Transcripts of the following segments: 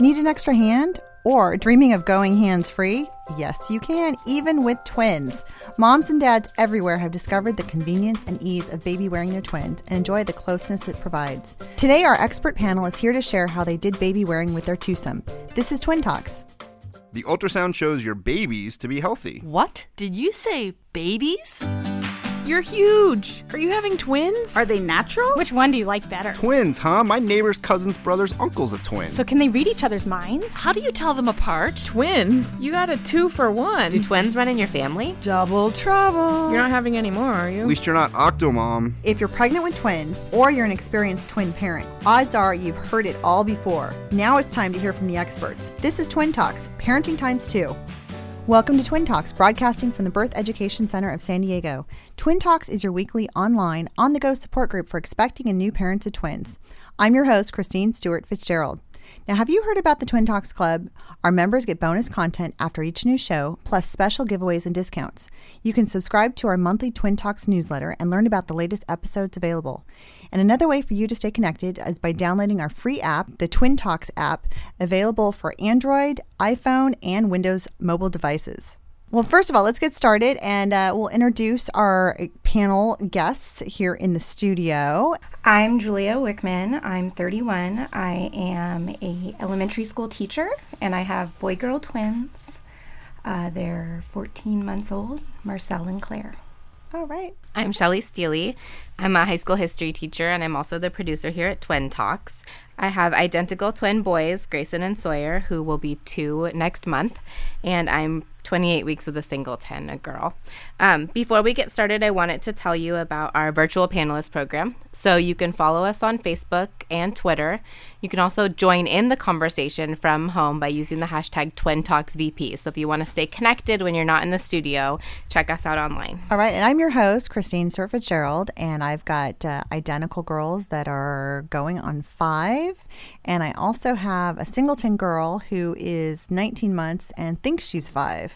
Need an extra hand? Or dreaming of going hands-free? Yes, you can, even with twins. Moms and dads everywhere have discovered the convenience and ease of baby wearing their twins and enjoy the closeness it provides. Today, our expert panel is here to share how they did baby wearing with their twosome. This is Twin Talks. The ultrasound shows your babies to be healthy. What? Did you say babies? You're huge. Are you having twins? Are they natural? Which one do you like better? Twins, huh? My neighbor's cousin's brother's uncle's a twin. So can they read each other's minds? How do you tell them apart? Twins? You got a 2-for-1. Do twins run in your family? Double trouble. You're not having any more, are you? At least you're not Octomom. If you're pregnant with twins or you're an experienced twin parent, odds are you've heard it all before. Now it's time to hear from the experts. This is Twin Talks, Parenting Times 2. Welcome to Twin Talks, broadcasting from the Birth Education Center of San Diego. Twin Talks is your weekly online, on-the-go support group for expecting and new parents of twins. I'm your host, Christine Stewart Fitzgerald. Now, have you heard about the Twin Talks Club? Our members get bonus content after each new show, plus special giveaways and discounts. You can subscribe to our monthly Twin Talks newsletter and learn about the latest episodes available. And another way for you to stay connected is by downloading our free app, the Twin Talks app, available for Android, iPhone, and Windows mobile devices. Well, first of all, let's get started, and we'll introduce our panel guests here in the studio. I'm Julia Wickman. I'm 31. I am a elementary school teacher, and I have boy-girl twins. They're 14 months old, Marcel and Claire. All right. I'm Shelly Steely. I'm a high school history teacher, and I'm also the producer here at Twin Talks. I have identical twin boys, Grayson and Sawyer, who will be 2 next month, and I'm 28 weeks with a singleton, a girl. Before we get started, I wanted to tell you about our virtual panelist program. So you can follow us on Facebook and Twitter. You can also join in the conversation from home by using the hashtag TwinTalksVP. So if you want to stay connected when you're not in the studio, check us out online. All right, and I'm your host, Christine Stewart Fitzgerald, and I've got identical girls that are going on 5, and I also have a singleton girl who is 19 months and thinks she's 5.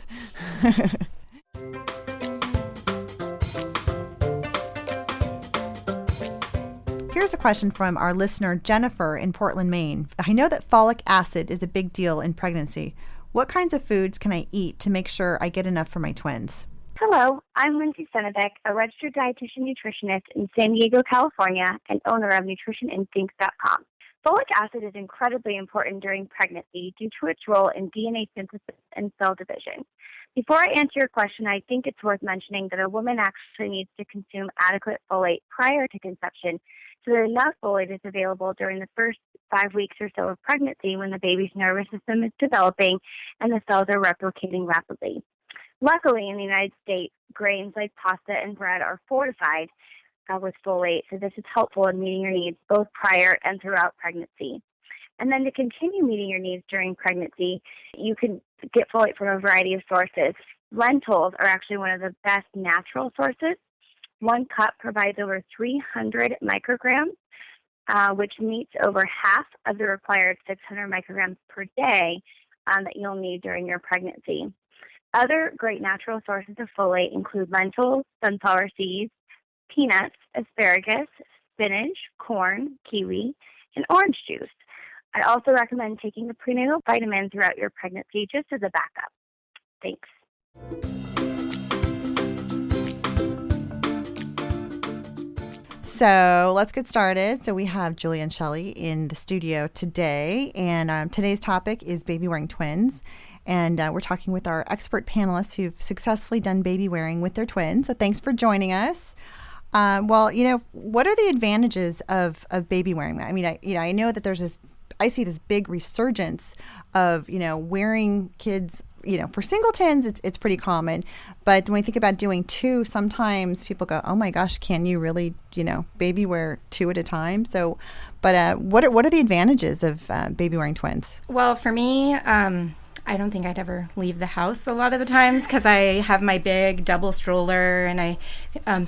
Here's a question from our listener, Jennifer in Portland, Maine. I know that folic acid is a big deal in pregnancy. What kinds of foods can I eat to make sure I get enough for my twins? Hello, I'm Lindsay Senebeck, a registered dietitian nutritionist in San Diego, California, and owner of nutritioninstincts.com. Folic acid is incredibly important during pregnancy due to its role in DNA synthesis and cell division. Before I answer your question, I think it's worth mentioning that a woman actually needs to consume adequate folate prior to conception so that enough folate is available during the first 5 weeks or so of pregnancy when the baby's nervous system is developing and the cells are replicating rapidly. Luckily, in the United States, grains like pasta and bread are fortified with folate, so this is helpful in meeting your needs both prior and throughout pregnancy. And then to continue meeting your needs during pregnancy, you can get folate from a variety of sources. Lentils are actually one of the best natural sources. 1 cup provides over 300 micrograms, which meets over half of the required 600 micrograms per day that you'll need during your pregnancy. Other great natural sources of folate include lentils, sunflower seeds, peanuts, asparagus, spinach, corn, kiwi, and orange juice. I also recommend taking a prenatal vitamin throughout your pregnancy just as a backup. Thanks. So let's get started. So we have Julia and Shelly in the studio today, and today's topic is baby wearing twins. And we're talking with our expert panelists who've successfully done baby wearing with their twins. So thanks for joining us. Well, what are the advantages of baby wearing? I mean, I know that I see this big resurgence of, wearing kids, for singletons, it's pretty common. But when we think about doing 2, sometimes people go, oh my gosh, can you really, baby wear 2 at a time? So, but what are the advantages of baby wearing twins? Well, for me, I don't think I'd ever leave the house a lot of the times because I have my big double stroller, and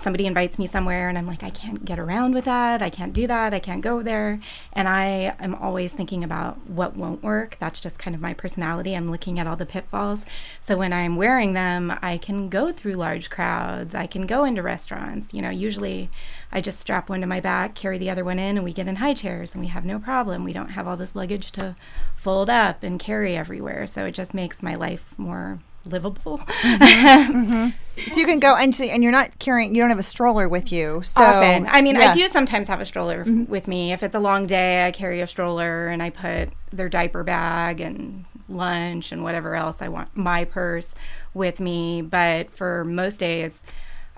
somebody invites me somewhere and I'm like, I can't get around with that. I can't do that. I can't go there. And I am always thinking about what won't work. That's just kind of my personality. I'm looking at all the pitfalls. So when I'm wearing them, I can go through large crowds. I can go into restaurants. Usually I just strap one to my back, carry the other one in, and we get in high chairs and we have no problem. We don't have all this luggage to fold up and carry everywhere. So it just makes my life more livable. So you can go and you're not carrying, you don't have a stroller with you. So often. I mean, I do sometimes have a stroller with me. If it's a long day, I carry a stroller and I put their diaper bag and lunch and whatever else I want, my purse with me. But for most days,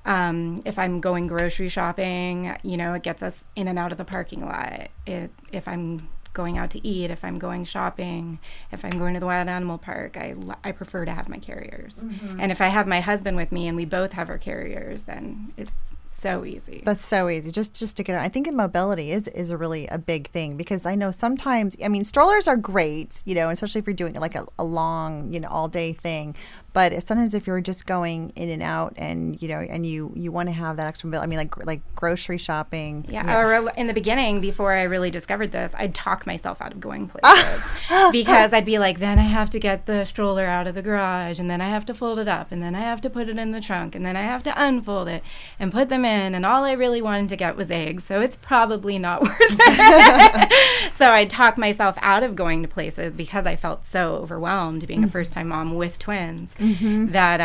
if I'm going grocery shopping, it gets us in and out of the parking lot. If I'm going out to eat, if I'm going shopping, if I'm going to the wild animal park, I prefer to have my carriers. And if I have my husband with me and we both have our carriers, then it's so easy. That's so easy. Just to get out. I think mobility is a big thing, because I know sometimes, strollers are great, especially if you're doing like a long, all day thing. But sometimes if you're just going in and out and, and you want to have that extra mobility, like grocery shopping. Yeah. Or in the beginning, before I really discovered this, I'd talk myself out of going places because I'd be like, then I have to get the stroller out of the garage, and then I have to fold it up, and then I have to put it in the trunk, and then I have to unfold it and put them in. And all I really wanted to get was eggs. So it's probably not worth it. So I'd talk myself out of going to places because I felt so overwhelmed being a first-time mom with twins. That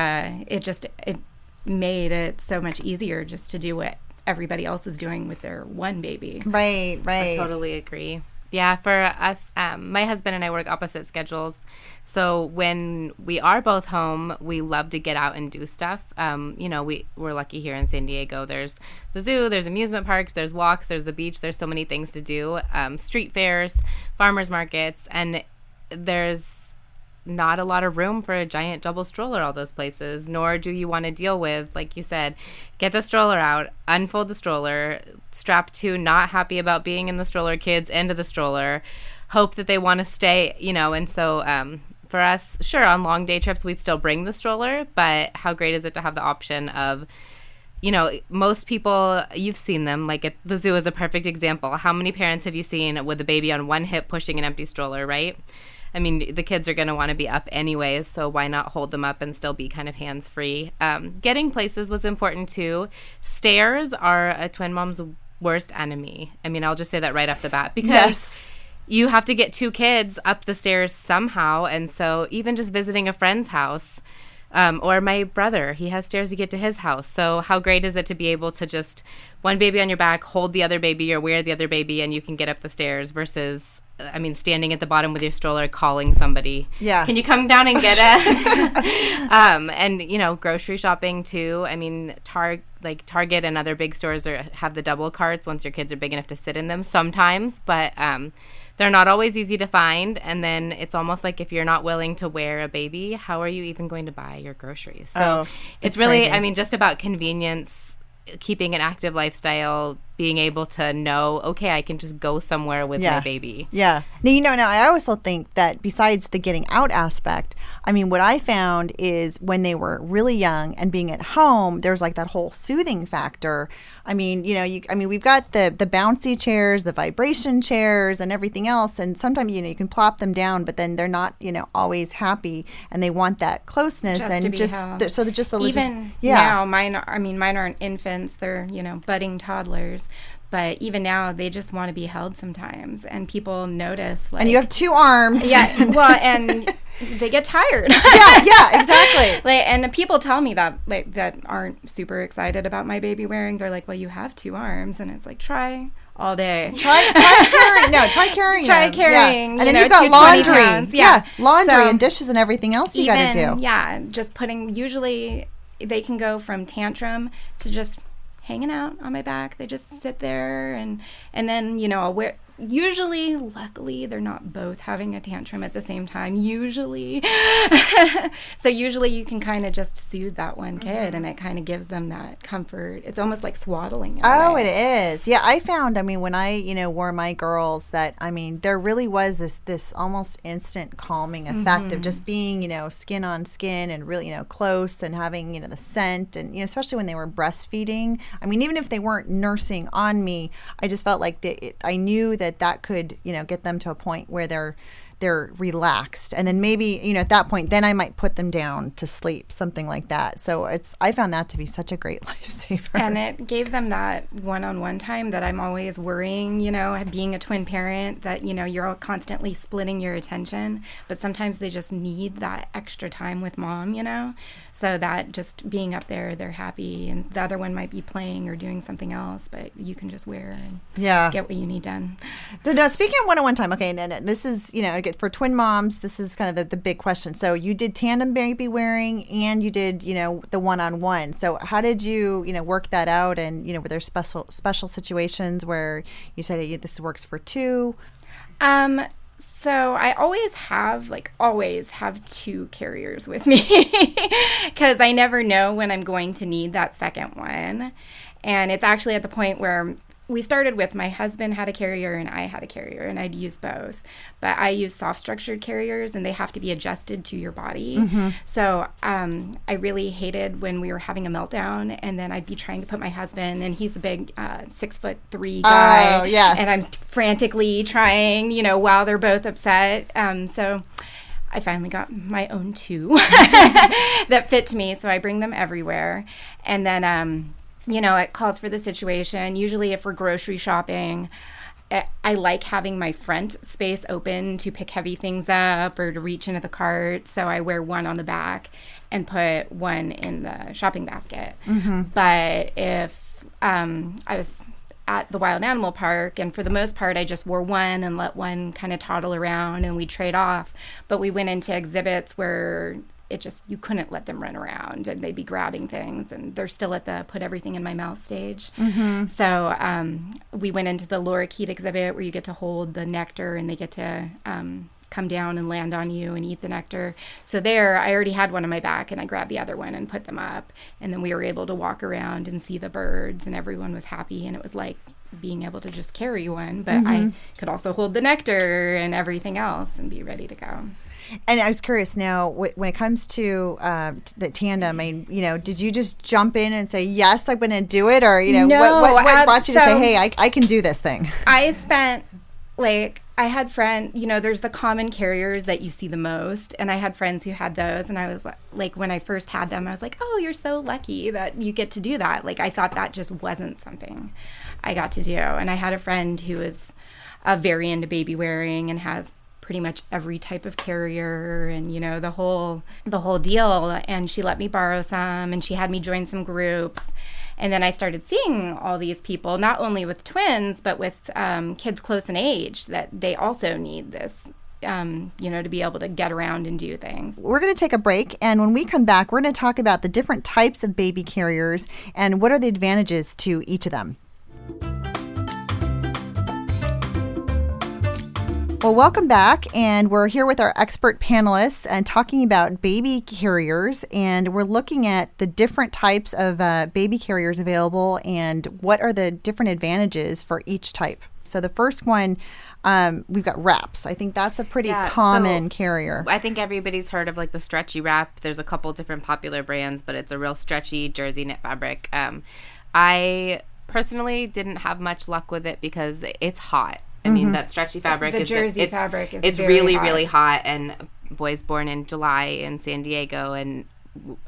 it made it so much easier just to do what everybody else is doing with their one baby. Right. I totally agree. Yeah, for us, my husband and I work opposite schedules. So when we are both home, we love to get out and do stuff. We're lucky here in San Diego. There's the zoo, there's amusement parks, there's walks, there's the beach. There's so many things to do. Street fairs, farmers markets, and there's not a lot of room for a giant double stroller all those places, nor do you want to deal with, like you said, get the stroller out, unfold the stroller, strap two not happy about being in the stroller kids into the stroller, hope that they want to stay, and so for us, sure, on long day trips we'd still bring the stroller, but how great is it to have the option of, most people, you've seen them, like at the zoo is a perfect example. How many parents have you seen with a baby on one hip pushing an empty stroller, right? I mean, the kids are going to want to be up anyways, so why not hold them up and still be kind of hands-free? Getting places was important, too. Stairs are a twin mom's worst enemy. I mean, I'll just say that right off the bat, because you have to get two kids up the stairs somehow, and so even just visiting a friend's house, or my brother, he has stairs to get to his house. So how great is it to be able to just one baby on your back, hold the other baby or wear the other baby, and you can get up the stairs versus, standing at the bottom with your stroller calling somebody. Yeah. Can you come down and get us? And, grocery shopping too. I mean, Target and other big stores have the double carts once your kids are big enough to sit in them sometimes. But they're not always easy to find. And then it's almost like if you're not willing to wear a baby, how are you even going to buy your groceries? So it's really, crazy. Just about convenience, keeping an active lifestyle, being able to know, okay, I can just go somewhere with my baby. Yeah. Now I also think that besides the getting out aspect, what I found is when they were really young and being at home, there's like that whole soothing factor. We've got the bouncy chairs, the vibration chairs, and everything else. And sometimes, you can plop them down, but then they're not, always happy, and they want that closeness now, mine aren't infants; they're budding toddlers. But even now, they just want to be held sometimes, and people notice. And you have two arms. Yeah, well, and they get tired. yeah, exactly. And people tell me that that aren't super excited about my baby wearing. They're like, "Well, you have two arms," and it's like, try all day. Try carrying. No, try carrying. Try carrying. Yeah. And then you've got laundry. Yeah, laundry and dishes and everything else you got to do. Yeah, just putting. Usually, they can go from tantrum to just hanging out on my back. They just sit there, and then I'll Usually, luckily, they're not both having a tantrum at the same time. Usually. So usually you can kind of just soothe that one kid, and it kind of gives them that comfort. It's almost like swaddling. Oh, it is. Yeah, I found, when I, wore my girls that, there really was this almost instant calming effect of just being, skin on skin and really, close and having, the scent and, especially when they were breastfeeding. Even if they weren't nursing on me, I just felt like I knew that could, get them to a point where they're relaxed, and then maybe at that point then I might put them down to sleep, something like that. So I found that to be such a great lifesaver, and it gave them that one-on-one time that I'm always worrying, being a twin parent, that you're all constantly splitting your attention, but sometimes they just need that extra time with mom, so that just being up there, they're happy, and the other one might be playing or doing something else, but you can just wear and get what you need done. Now, speaking of one-on-one time, okay, and this is for twin moms, this is kind of the big question. So you did tandem baby wearing, and you did the one-on-one. So how did you work that out? And were there special situations where you said, hey, this works for two? So I always have two carriers with me because I never know when I'm going to need that second one. And it's actually at the point where we started with my husband had a carrier and I had a carrier, and I'd use both. But I use soft structured carriers, and they have to be adjusted to your body. So I really hated when we were having a meltdown, and then I'd be trying to put my husband, and he's a big 6'3" guy. Oh, yes. And I'm frantically trying, while they're both upset. So I finally got my own two that fit me. So I bring them everywhere. And then it calls for the situation. Usually if we're grocery shopping, I like having my front space open to pick heavy things up or to reach into the cart. So I wear one on the back and put one in the shopping basket. But if I was at the wild animal park, and for the most part I just wore one and let one kind of toddle around, and we trade off. But we went into exhibits where you couldn't let them run around, and they'd be grabbing things, and they're still at the put everything in my mouth stage. So we went into the lorikeet exhibit where you get to hold the nectar, and they get to come down and land on you and eat the nectar. So there, I already had one on my back, and I grabbed the other one and put them up, and then we were able to walk around and see the birds, and everyone was happy, and it was like being able to just carry one, but I could also hold the nectar and everything else and be ready to go. And I was curious now, when it comes to the tandem, did you just jump in and say, yes, I'm going to do it? Or, No, what brought you to say, hey, I can do this thing? I spent, I had friends, there's the common carriers that you see the most. And I had friends who had those. And I was like, when I first had them, I was like, oh, you're so lucky that you get to do that. I thought that just wasn't something I got to do. And I had a friend who is very into baby wearing and has pretty much every type of carrier and the whole deal, and she let me borrow some, and she had me join some groups. And then I started seeing all these people, not only with twins but with kids close in age, that they also need this to be able to get around and do things. We're going to take a break, and when we come back, we're going to talk about the different types of baby carriers and what are the advantages to each of them. Well, welcome back, and we're here with our expert panelists and talking about baby carriers, and we're looking at the different types of baby carriers available and what are the different advantages for each type. So the first one, we've got wraps. I think that's a pretty common carrier. I think everybody's heard of the stretchy wrap. There's a couple different popular brands, but it's a real stretchy jersey knit fabric. I personally didn't have much luck with it because it's hot. That stretchy fabric fabric is it's very really, hot. really hot. And boys born in July in San Diego, and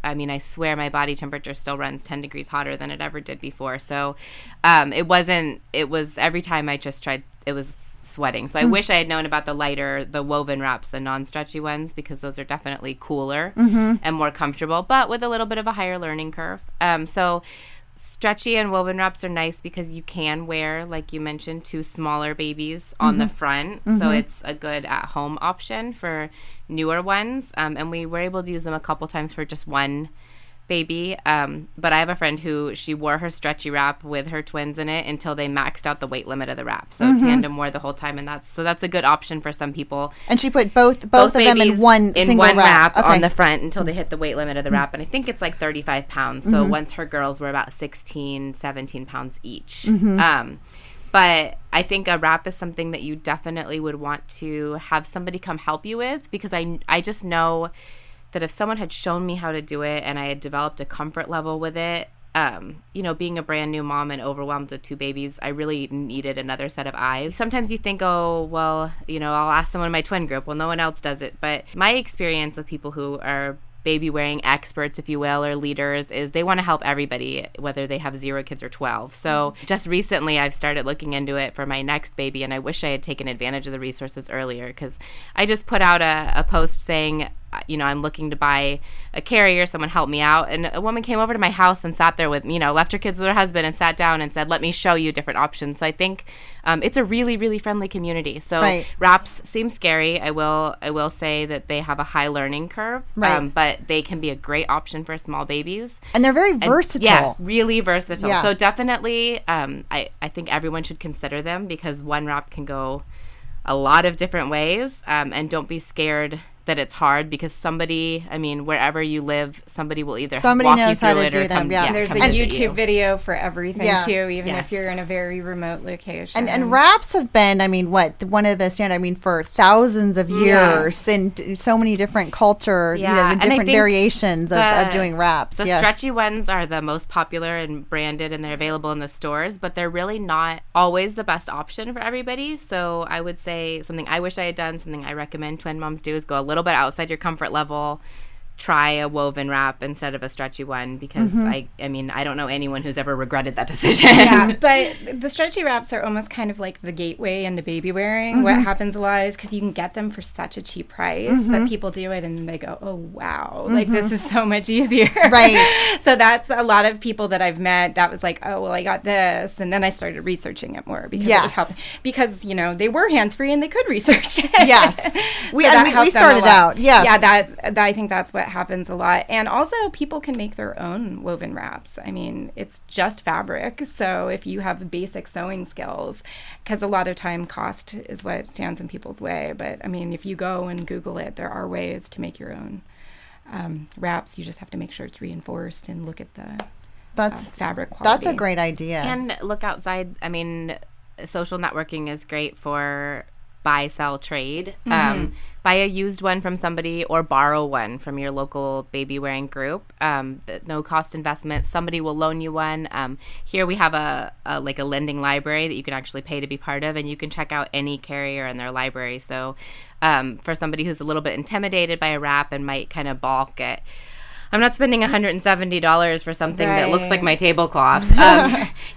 I swear my body temperature still runs 10 degrees hotter than it ever did before. So it was every time I just tried, it was sweating. So I wish I had known about the woven wraps, the non-stretchy ones, because those are definitely cooler and more comfortable, but with a little bit of a higher learning curve. So stretchy and woven wraps are nice because you can wear, like you mentioned, two smaller babies on the front. So it's a good at-home option for newer ones. And we were able to use them a couple times for just one baby. But I have a friend who she wore her stretchy wrap with her twins in it until they maxed out the weight limit of the wrap. So tandem wore the whole time, and that's a good option for some people. And she put both of them in one single wrap on the front until they hit the weight limit of the wrap. And I think it's like 35 pounds. So once her girls were about 16, 17 pounds each. But I think a wrap is something that you definitely would want to have somebody come help you with, because I just know that if someone had shown me how to do it and I had developed a comfort level with it, being a brand new mom and overwhelmed with 2 babies, I really needed another set of eyes. Sometimes you think, oh, well, I'll ask someone in my twin group. Well, no one else does it. But my experience with people who are baby wearing experts, if you will, or leaders, is they want to help everybody, whether they have 0 kids or 12. So just recently I've started looking into it for my next baby, and I wish I had taken advantage of the resources earlier, because I just put out a post saying, I'm looking to buy a carrier, someone help me out. And a woman came over to my house and sat there with, left her kids with her husband and sat down and said, let me show you different options. So I think it's a really, really friendly community. So wraps seem scary. I will say that they have a high learning curve, but they can be a great option for small babies. And they're very versatile. Yeah, really versatile. Yeah. So definitely, I think everyone should consider them, because one wrap can go a lot of different ways, and don't be scared that it's hard, because wherever you live, somebody will either walk knows you through how to it do or them. And there's a YouTube video for everything too, even Yes. if you're in a very remote location. And wraps have been, one of the standard, for thousands of years, and so many different culture, different variations of doing wraps. The stretchy ones are the most popular and branded, and they're available in the stores, but they're really not always the best option for everybody. So I would say something I wish I had done, something I recommend twin moms do, is go a little bit outside your comfort level. Try a woven wrap instead of a stretchy one, because I don't know anyone who's ever regretted that decision. Yeah, but the stretchy wraps are almost kind of like the gateway into baby wearing. What happens a lot is because you can get them for such a cheap price that people do it and they go, oh, wow, like this is so much easier. Right. So that's a lot of people that I've met that was like, oh, well, I got this. And then I started researching it more because it was helping. Because, they were hands-free and they could research it. Yes. We started out. Yeah. Yeah, I think that's what happens a lot. And also people can make their own woven wraps. It's just fabric. So if you have basic sewing skills, because a lot of time cost is what stands in people's way. But if you go and Google it, there are ways to make your own wraps. You just have to make sure it's reinforced and look at the fabric quality. That's a great idea. And look outside. Social networking is great for buy, sell, trade. Buy a used one from somebody or borrow one from your local baby wearing group. No cost investment. Somebody will loan you one. Here we have a lending library that you can actually pay to be part of, and you can check out any carrier in their library. So for somebody who's a little bit intimidated by a wrap and might kind of balk at, I'm not spending $170 for something that looks like my tablecloth.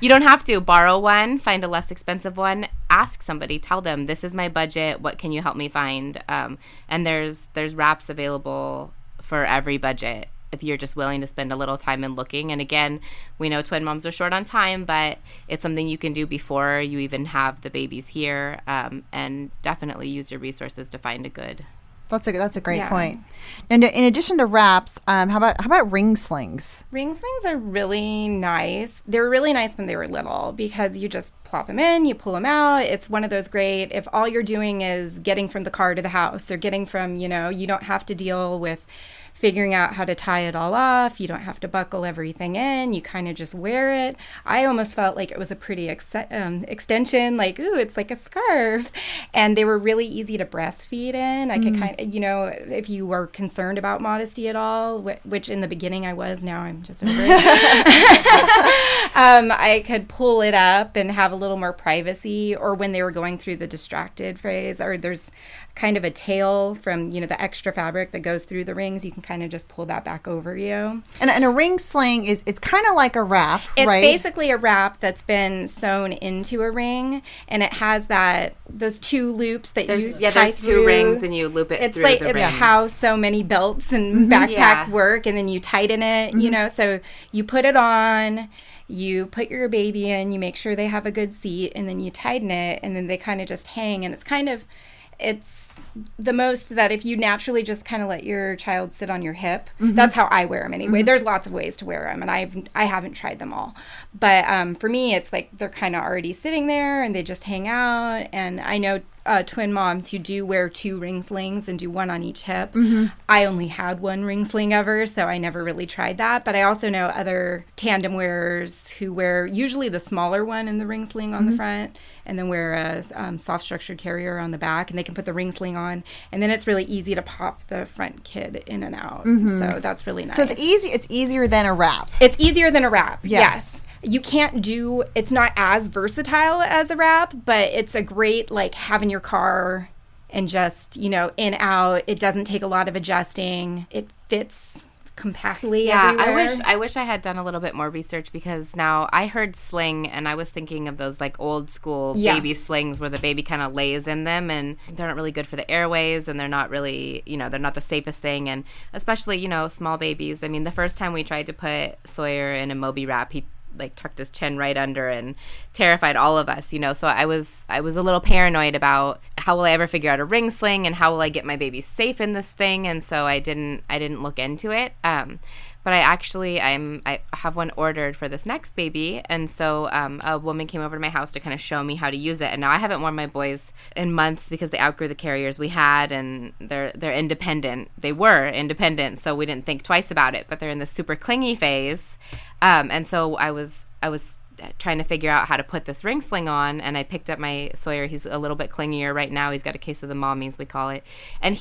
You don't have to. Borrow one, find a less expensive one, ask somebody, tell them, this is my budget, what can you help me find? And there's wraps available for every budget if you're just willing to spend a little time in looking. And again, we know twin moms are short on time, but it's something you can do before you even have the babies here, and definitely use your resources to find a good. That's a great point. And in addition to wraps, how about ring slings? Ring slings are really nice. They were really nice when they were little because you just plop them in, you pull them out. It's one of those great, if all you're doing is getting from the car to the house or getting from, you don't have to deal with figuring out how to tie it all off. You don't have to buckle everything in. You kind of just wear it. I almost felt like it was a pretty extension, like, ooh, it's like a scarf. And they were really easy to breastfeed in. I could kind of, if you were concerned about modesty at all, which in the beginning I was, now I'm just over it. I could pull it up and have a little more privacy, or when they were going through the distracted phase, or there's kind of a tail from, the extra fabric that goes through the rings, you can kind of just pull that back over you. And a ring sling it's kind of like a wrap, it's right? It's basically a wrap that's been sewn into a ring, and it has those two loops that you tie there's through. Two rings, and you loop it through the rings. It's how so many belts and backpacks work, and then you tighten it, so you put it on, you put your baby in, you make sure they have a good seat, and then you tighten it, and then they kind of just hang, and it's kind of, it's the most that if you naturally just kind of let your child sit on your hip, that's how I wear them anyway. There's lots of ways to wear them, and I haven't tried them all. But for me, it's like they're kind of already sitting there, and they just hang out. And I know twin moms who do wear 2 ring slings and do one on each hip. I only had 1 ring sling ever, so I never really tried that. But I also know other tandem wearers who wear usually the smaller one in the ring sling on the front, and then wear a soft structured carrier on the back, and they can put the ring sling on, and then it's really easy to pop the front kid in and out. So that's really nice. So it's easier than a wrap. It's easier than a wrap. Yes. You can't do, it's not as versatile as a wrap, but it's a great, like, have in your car and just, in, out. It doesn't take a lot of adjusting. It fits compactly everywhere. I wish I had done a little bit more research, because now I heard sling and I was thinking of those like old school baby slings where the baby kind of lays in them, and they're not really good for the airways, and they're not really, they're not the safest thing. And especially, small babies. I mean, the first time we tried to put Sawyer in a Moby wrap, he like tucked his chin right under and terrified all of us, so I was a little paranoid about how will I ever figure out a ring sling and how will I get my baby safe in this thing, and so I didn't look into it. But I have one ordered for this next baby, and so a woman came over to my house to kind of show me how to use it. And now I haven't worn my boys in months because they outgrew the carriers we had, and they're independent. They were independent, so we didn't think twice about it. But they're in the super clingy phase, and so I was trying to figure out how to put this ring sling on, and I picked up my Sawyer. He's a little bit clingier right now. He's got a case of the mommies, we call it. And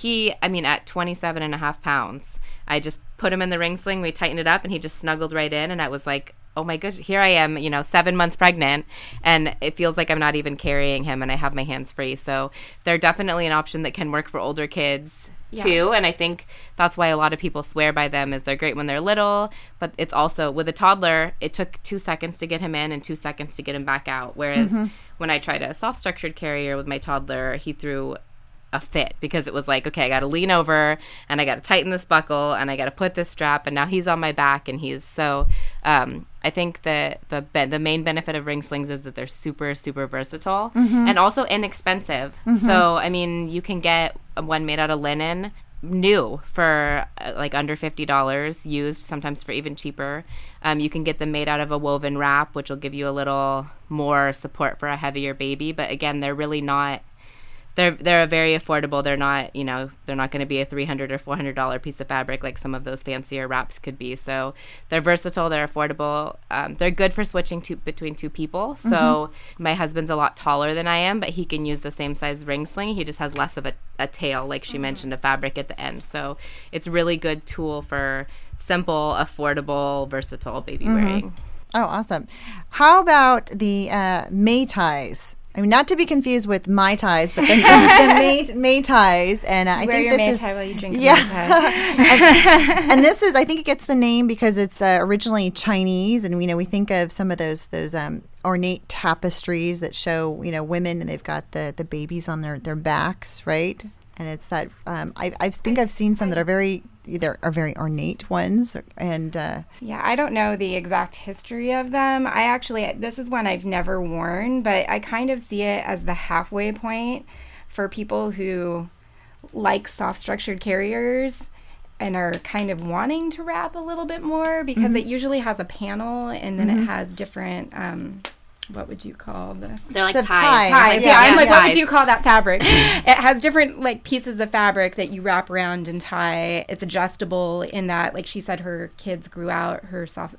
at 27 and a half pounds, I just put him in the ring sling, we tightened it up, and he just snuggled right in, and I was like, oh my gosh, here I am, 7 months pregnant, and it feels like I'm not even carrying him, and I have my hands free. So they're definitely an option that can work for older kids too, and I think that's why a lot of people swear by them, is they're great when they're little, but it's also, with a toddler, it took 2 seconds to get him in and 2 seconds to get him back out, whereas when I tried a soft structured carrier with my toddler, he threw a fit, because it was like, okay, I got to lean over and I got to tighten this buckle and I got to put this strap, and now he's on my back, and he's so I think that the main benefit of ring slings is that they're super, super versatile and also inexpensive. So I mean, you can get one made out of linen new for like under $50, used sometimes for even cheaper. You can get them made out of a woven wrap, which will give you a little more support for a heavier baby, but again, they're really not, they're very affordable. They're not, they're not going to be a $300 or $400 piece of fabric like some of those fancier wraps could be. So they're versatile, they're affordable. They're good for switching between 2 people. So my husband's a lot taller than I am, but he can use the same size ring sling. He just has less of a tail, like she mentioned, a fabric at the end. So it's a really good tool for simple, affordable, versatile baby wearing. Oh, awesome. How about the May ties? I mean, not to be confused with Mai Tais, but the May Tais. And I think this is... Mai Tai while you drink Mai Tai. and this is, I think it gets the name because it's originally Chinese. And, we think of some of those ornate tapestries that show, women, and they've got the babies on their backs, right? And it's that, I think I've seen some that are very ornate ones. And yeah, I don't know the exact history of them. This is one I've never worn, but I kind of see it as the halfway point for people who like soft structured carriers and are kind of wanting to wrap a little bit more, because it usually has a panel, and then it has different what would you call they're like ties. Ties. Yeah, I'm like, ties. what would you call that fabric? It has different like pieces of fabric that you wrap around and tie. It's adjustable in that, like she said, her kids grew out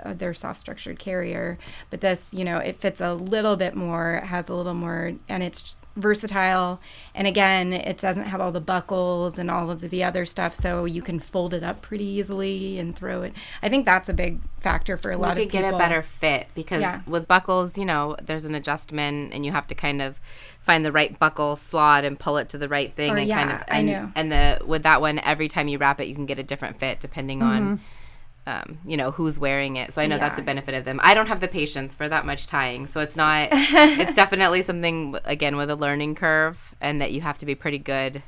their soft structured carrier, but this, it fits a little bit more. It has a little more, and it's versatile, and again, it doesn't have all the buckles and all of the other stuff, so you can fold it up pretty easily and throw it. I think that's a big factor for a lot of people. You could get a better fit, because with buckles, there's an adjustment, and you have to kind of find the right buckle slot and pull it to the right thing. I know. And with that one, every time you wrap it, you can get a different fit depending on who's wearing it. So I know that's a benefit of them. I don't have the patience for that much tying, so it's not, it's definitely something, again, with a learning curve, and that you have to be pretty good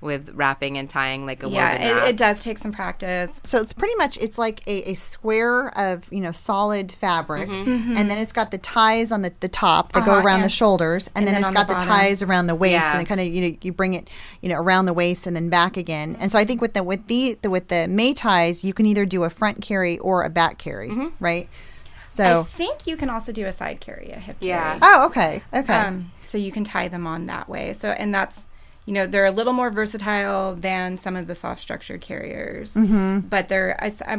with wrapping and tying like a woven Yeah, wrap. it does take some practice. So it's pretty much, it's like a square of, solid fabric. And then it's got the ties on the top that go around the shoulders. And then it's got the ties around the waist. Yeah. And kind of, you bring it, around the waist and then back again. And so I think with the May ties, you can either do a front carry or a back carry, right? So I think you can also do a side carry, a hip carry. Yeah. Oh, okay. Okay. So you can tie them on that way. So, and that's, they're a little more versatile than some of the soft structured carriers. But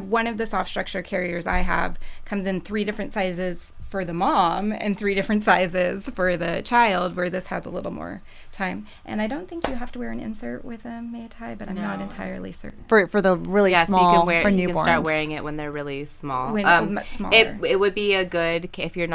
one of the soft structure carriers I have comes in 3 different sizes for the mom and 3 different sizes for the child, where this has a little more time. And I don't think you have to wear an insert with a May tie, but I'm not entirely certain. For the really small, so you can wear, for newborns. you can start wearing it when they're really small. Much smaller. It would be a good, if you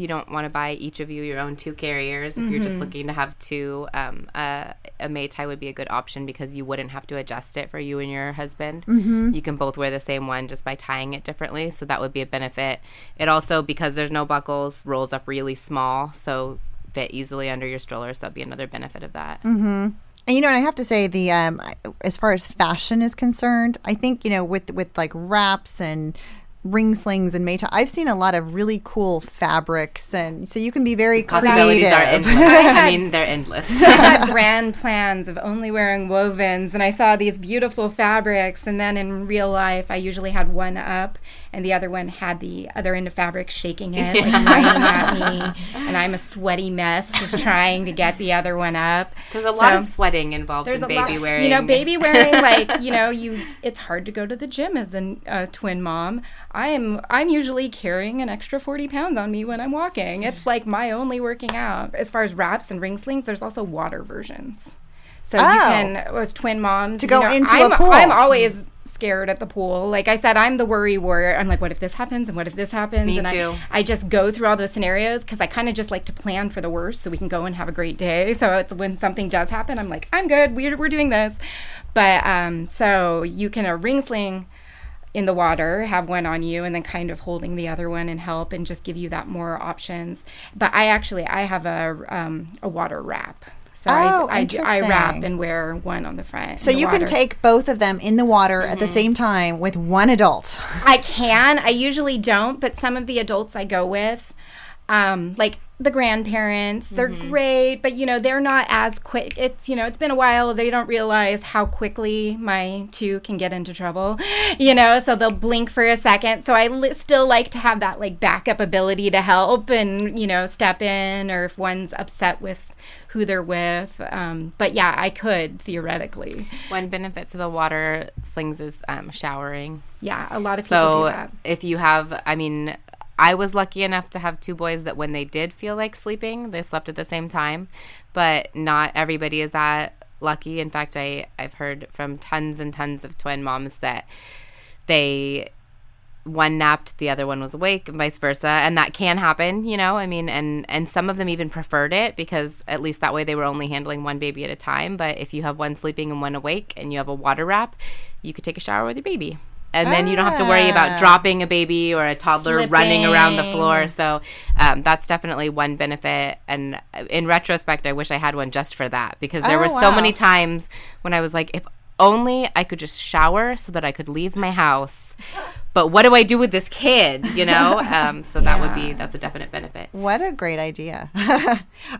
don't want to buy each of you your own 2 carriers, if you're just looking to have 2, a May tie would be a good option because you wouldn't have to adjust it for you and your husband. You can both wear the same one just by tying it differently, so that would be a benefit. It also, because there's no buckles, rolls up really small, so fit easily under your stroller, so that'd be another benefit of that. And and I have to say, the as far as fashion is concerned, I think with like wraps and ring slings and May tie, I've seen a lot of really cool fabrics, and so you can be very Possibilities creative. are endless. They're endless. I had grand plans of only wearing wovens, and I saw these beautiful fabrics, and then in real life I usually had one up and the other one had the other end of fabric shaking it, like raining at me, and I'm a sweaty mess just trying to get the other one up. There's a lot of sweating involved in baby wearing. Baby wearing, it's hard to go to the gym as a twin mom. I'm usually carrying an extra 40 pounds on me when I'm walking. It's like my only working out. As far as wraps and ring slings, there's also water versions. So you can, as twin moms, to go into a pool. I'm always scared at the pool. Like I said, I'm the worry warrior. I'm like, what if this happens? And what if this happens? Me and too. I just go through all those scenarios because I kind of just like to plan for the worst so we can go and have a great day. So it's when something does happen, I'm like, I'm good. We're doing this. But so you can a ring sling in the water, have one on you, and then kind of holding the other one and help and just give you that more options. But I have a water wrap. So I wrap and wear one on the front. So you can take both of them in the water at the same time with one adult. I can. I usually don't, but some of the adults I go with, like the grandparents, they're great, but they're not as quick. It's it's been a while. They don't realize how quickly my 2 can get into trouble, so they'll blink for a second. So I still like to have that like backup ability to help and step in, or if one's upset with who they're with. But yeah, I could theoretically. One benefit to the water slings is showering. Yeah, a lot of people do that. So if you have, I was lucky enough to have 2 boys that when they did feel like sleeping, they slept at the same time. But not everybody is that lucky. In fact, I've heard from tons and tons of twin moms that one napped, the other one was awake, and vice versa. And that can happen, and some of them even preferred it because at least that way they were only handling one baby at a time. But if you have one sleeping and one awake and you have a water wrap, you could take a shower with your baby. And then you don't have to worry about dropping a baby or a toddler running around the floor. So that's definitely one benefit. And in retrospect, I wish I had one just for that because there were so many times when I was like, if only I could just shower so that I could leave my house. But what do I do with this kid, So that's a definite benefit. What a great idea.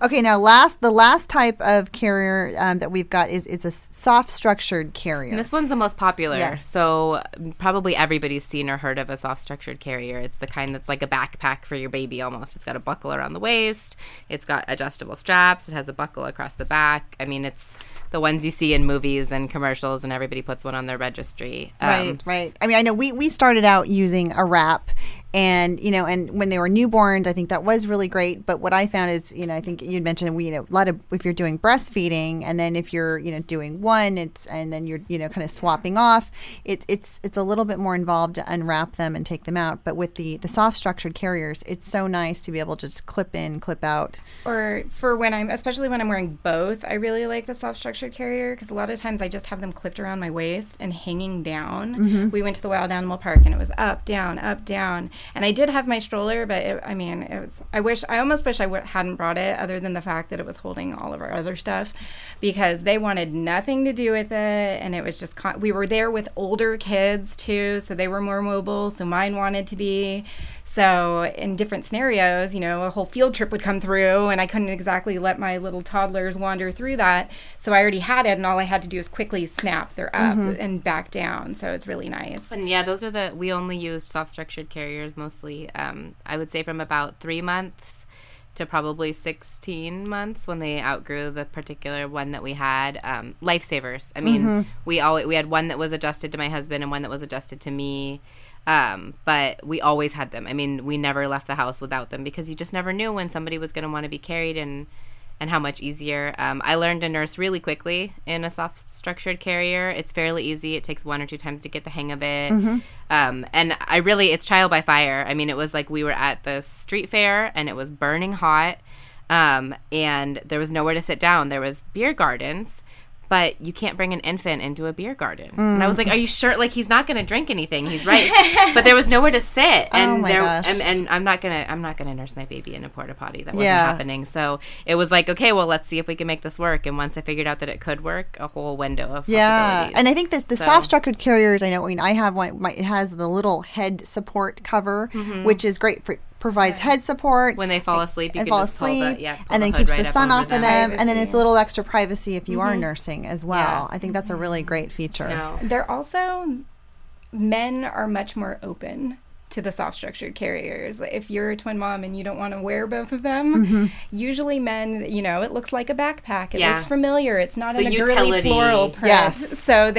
Okay, now the last type of carrier that we've got it's a soft structured carrier. And this one's the most popular. Yeah. So probably everybody's seen or heard of a soft structured carrier. It's the kind that's like a backpack for your baby almost. It's got a buckle around the waist. It's got adjustable straps. It has a buckle across the back. It's the ones you see in movies and commercials, and everybody puts one on their registry. Right. I know we started out using a wrap, and and when they were newborns, I think that was really great. But what I found is, I think you'd mentioned a lot of, if you're doing breastfeeding, and then if you're doing one, and then you're kind of swapping off, it's a little bit more involved to unwrap them and take them out. But with the soft structured carriers, it's so nice to be able to just clip in, clip out. Or especially when I'm wearing both, I really like the soft structured carrier because a lot of times I just have them clipped around my waist and hanging down. We went to the wild animal park and it was up, down, And I did have my stroller, but I almost wish I hadn't brought it, other than the fact that it was holding all of our other stuff, because they wanted nothing to do with it. And it was just, we were there with older kids too, so they were more mobile, so mine wanted to be. So in different scenarios, a whole field trip would come through, and I couldn't exactly let my little toddlers wander through that. So I already had it, and all I had to do is quickly snap. They're up and back down. So it's really nice. And yeah, we only used soft structured carriers mostly. I would say from about 3 months to probably 16 months when they outgrew the particular one that we had. Lifesavers. I mean, we had one that was adjusted to my husband and one that was adjusted to me. But we always had them. I mean, we never left the house without them, because you just never knew when somebody was going to want to be carried and how much easier. I learned to nurse really quickly in a soft structured carrier. It's fairly easy. It takes 1 or 2 times to get the hang of it. And it's trial by fire. I mean, it was like we were at the street fair and it was burning hot. And there was nowhere to sit down. There was beer gardens, but you can't bring an infant into a beer garden. And I was like, are you sure? Like, he's not going to drink anything. He's right. But there was nowhere to sit. And gosh. And I'm not going to nurse my baby in a porta potty. That wasn't happening. So it was like, okay, well, let's see if we can make this work. And once I figured out that it could work, a whole window of possibilities. And I think that the soft structured carriers, I have one, it has the little head support cover, which is great for provides head support. When they fall asleep, you can fall just asleep, pull and then the keeps hood the right sun up off over of them, and then Privacy. it's a little extra privacy if you are nursing as well. I think that's a really great feature. No. They're also, men are much more open to the soft structured carriers. If you're a twin mom and you don't want to wear both of them, usually men, it looks like a backpack. It looks familiar. It's not in a girly floral print. Yes. So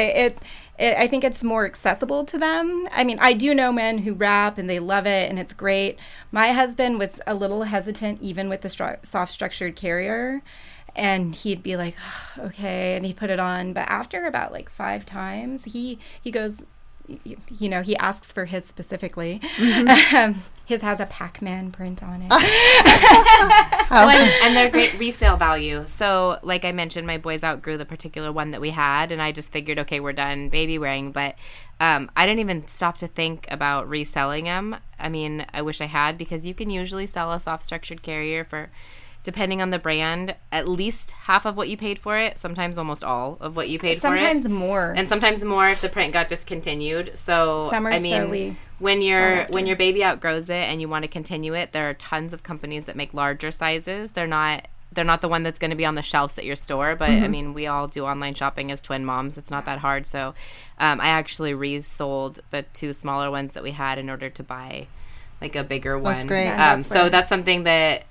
I think it's more accessible to them. I mean, I do know men who wrap and they love it and it's great. My husband was a little hesitant even with the soft structured carrier, and he'd be like, oh, okay, and he'd put it on. But after about like 5 times, he goes, he asks for his specifically. His has a Pac-Man print on it. And they're great resale value. So, like I mentioned, my boys outgrew the particular one that we had, and I just figured, okay, we're done baby wearing. But I didn't even stop to think about reselling them. I mean, I wish I had, because you can usually sell a soft structured carrier for, depending on the brand, at least half of what you paid for it, sometimes almost all of what you paid for it. Sometimes more. And sometimes more if the print got discontinued. So, when your baby outgrows it and you want to continue it, there are tons of companies that make larger sizes. They're not the one that's going to be on the shelves at your store, but I mean, we all do online shopping as twin moms. It's not that hard. So I actually resold the 2 smaller ones that we had in order to buy like a bigger one. That's great. So that's something that,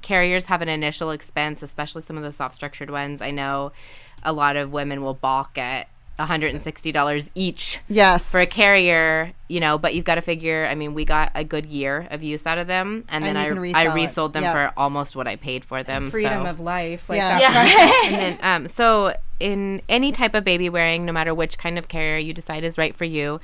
carriers have an initial expense, especially some of the soft structured ones. I know a lot of women will balk at $160 each for a carrier, but you've got to figure, I mean, we got a good year of use out of them, and then I resold them for almost what I paid for them. Freedom of life. And then, so in any type of baby wearing, no matter which kind of carrier you decide is right for you,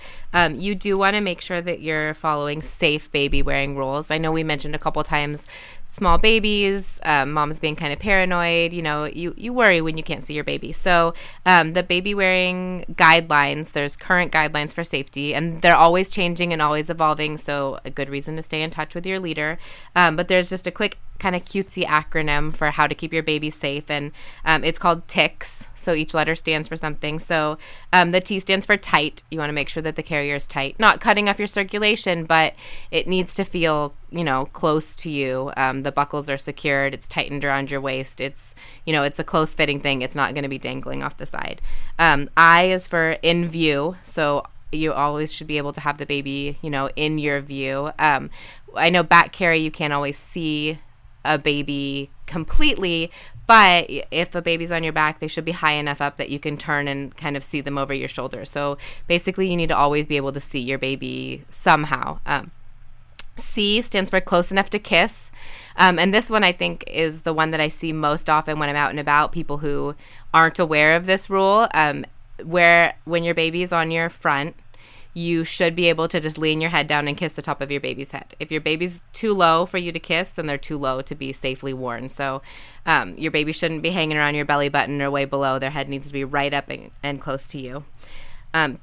you do want to make sure that you're following safe baby wearing rules. I know we mentioned a couple times small babies, moms being kind of paranoid, you worry when you can't see your baby. So the baby wearing guidelines, there's current guidelines for safety, and they're always changing and always evolving, so a good reason to stay in touch with your leader. But there's just a quick kind of cutesy acronym for how to keep your baby safe, and it's called TICS. So each letter stands for something. So the T stands for tight. You want to make sure that the carrier is tight, not cutting off your circulation, but it needs to feel, close to you. The buckles are secured. It's tightened around your waist. It's, it's a close fitting thing. It's not going to be dangling off the side. I is for in view. So you always should be able to have the baby, in your view. I know back carry, you can't always see a baby completely, but if a baby's on your back, they should be high enough up that you can turn and kind of see them over your shoulder. So basically, you need to always be able to see your baby somehow. C stands for close enough to kiss. And this one, I think, is the one that I see most often when I'm out and about, people who aren't aware of this rule, where when your baby's on your front, you should be able to just lean your head down and kiss the top of your baby's head. If your baby's too low for you to kiss, then they're too low to be safely worn. So your baby shouldn't be hanging around your belly button or way below. Their head needs to be right up and close to you.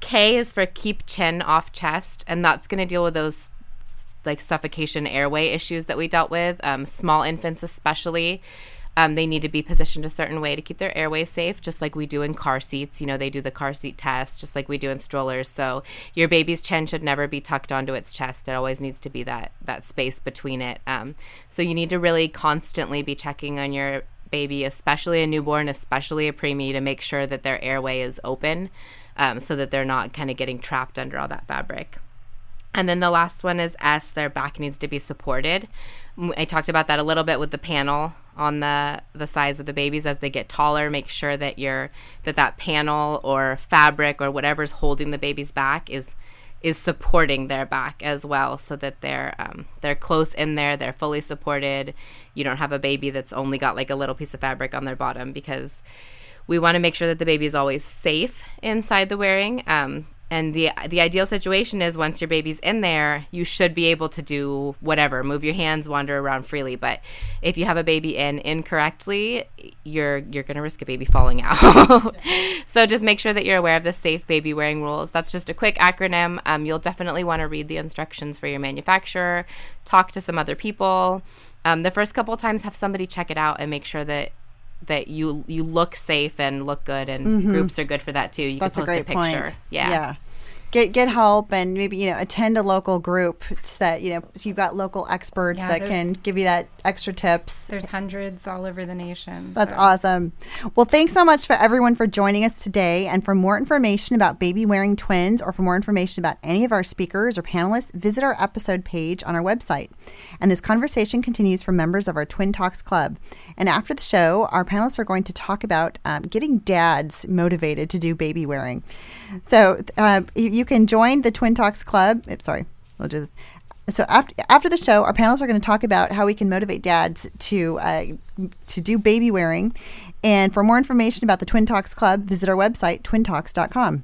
K is for keep chin off chest, and that's going to deal with those like suffocation airway issues that we dealt with. Small infants especially, they need to be positioned a certain way to keep their airways safe, just like we do in car seats. They do the car seat test, just like we do in strollers. So your baby's chin should never be tucked onto its chest. It always needs to be that space between it. So you need to really constantly be checking on your baby, especially a newborn, especially a preemie, to make sure that their airway is open, so that they're not kind of getting trapped under all that fabric. And then the last one is S, their back needs to be supported. I talked about that a little bit with the panel on the size of the babies. As they get taller, make sure that that panel or fabric or whatever's holding the baby's back is supporting their back as well, so that they're close in there, they're fully supported. You don't have a baby that's only got like a little piece of fabric on their bottom, because we want to make sure that the baby is always safe inside the wearing. And the ideal situation is once your baby's in there, you should be able to do whatever, move your hands, wander around freely. But if you have a baby in incorrectly, you're going to risk a baby falling out. So just make sure that you're aware of the safe baby wearing rules. That's just a quick acronym. You'll definitely want to read the instructions for your manufacturer, talk to some other people. The first couple of times, have somebody check it out and make sure that you look safe and look good, and groups are good for that too. You That's can post a great picture. point. Yeah. Get help, and maybe attend a local group so that so you've got local experts that can give you that extra tips. There's hundreds all over the nation. That's awesome. Well, thanks so much for everyone for joining us today. And for more information about baby wearing twins, or for more information about any of our speakers or panelists, visit our episode page on our website. And this conversation continues for members of our Twin Talks Club. And after the show, our panelists are going to talk about getting dads motivated to do baby wearing. So you can join the Twin Talks Club. So after the show, our panelists are going to talk about how we can motivate dads to do baby wearing. And for more information about the Twin Talks Club, visit our website, twintalks.com.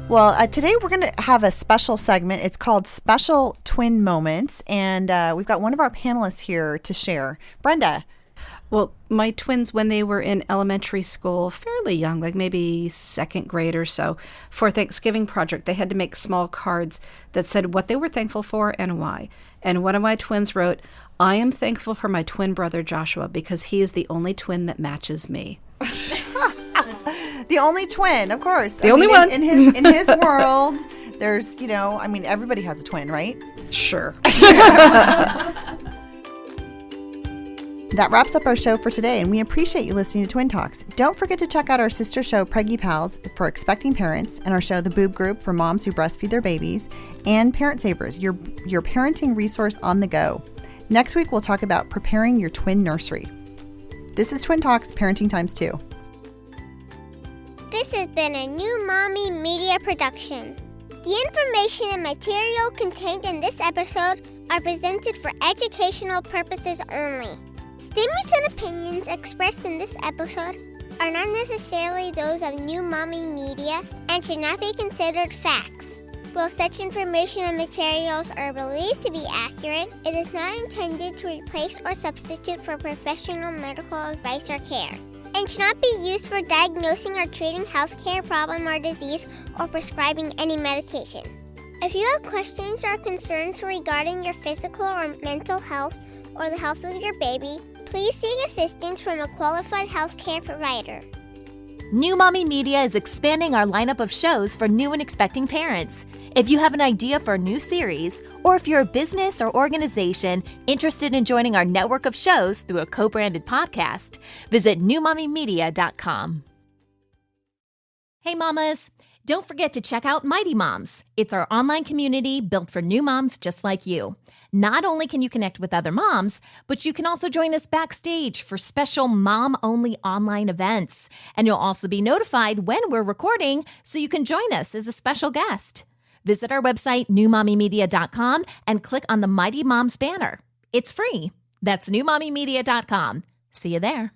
Well, today we're going to have a special segment. It's called Special Twin Moments. And we've got one of our panelists here to share. Brenda. Well, my twins, when they were in elementary school, fairly young, like maybe second grade or so, for Thanksgiving project, they had to make small cards that said what they were thankful for and why. And one of my twins wrote, "I am thankful for my twin brother Joshua because he is the only twin that matches me." The only twin, of course. The only one. In his world, there's, everybody has a twin, right? Sure. That wraps up our show for today, and we appreciate you listening to Twin Talks. Don't forget to check out our sister show, Preggy Pals, for expecting parents, and our show, The Boob Group, for moms who breastfeed their babies, and Parent Savers, your parenting resource on the go. Next week, we'll talk about preparing your twin nursery. This is Twin Talks, Parenting Times 2. This has been a New Mommy Media production. The information and material contained in this episode are presented for educational purposes only. Statements and opinions expressed in this episode are not necessarily those of New Mommy Media and should not be considered facts. While such information and materials are believed to be accurate, it is not intended to replace or substitute for professional medical advice or care, and should not be used for diagnosing or treating healthcare problem or disease or prescribing any medication. If you have questions or concerns regarding your physical or mental health or the health of your baby, please seek assistance from a qualified healthcare provider. New Mommy Media is expanding our lineup of shows for new and expecting parents. If you have an idea for a new series, or if you're a business or organization interested in joining our network of shows through a co-branded podcast, visit newmommymedia.com. Hey mamas, don't forget to check out Mighty Moms. It's our online community built for new moms just like you. Not only can you connect with other moms, but you can also join us backstage for special mom-only online events. And you'll also be notified when we're recording so you can join us as a special guest. Visit our website, newmommymedia.com, and click on the Mighty Moms banner. It's free. That's newmommymedia.com. See you there.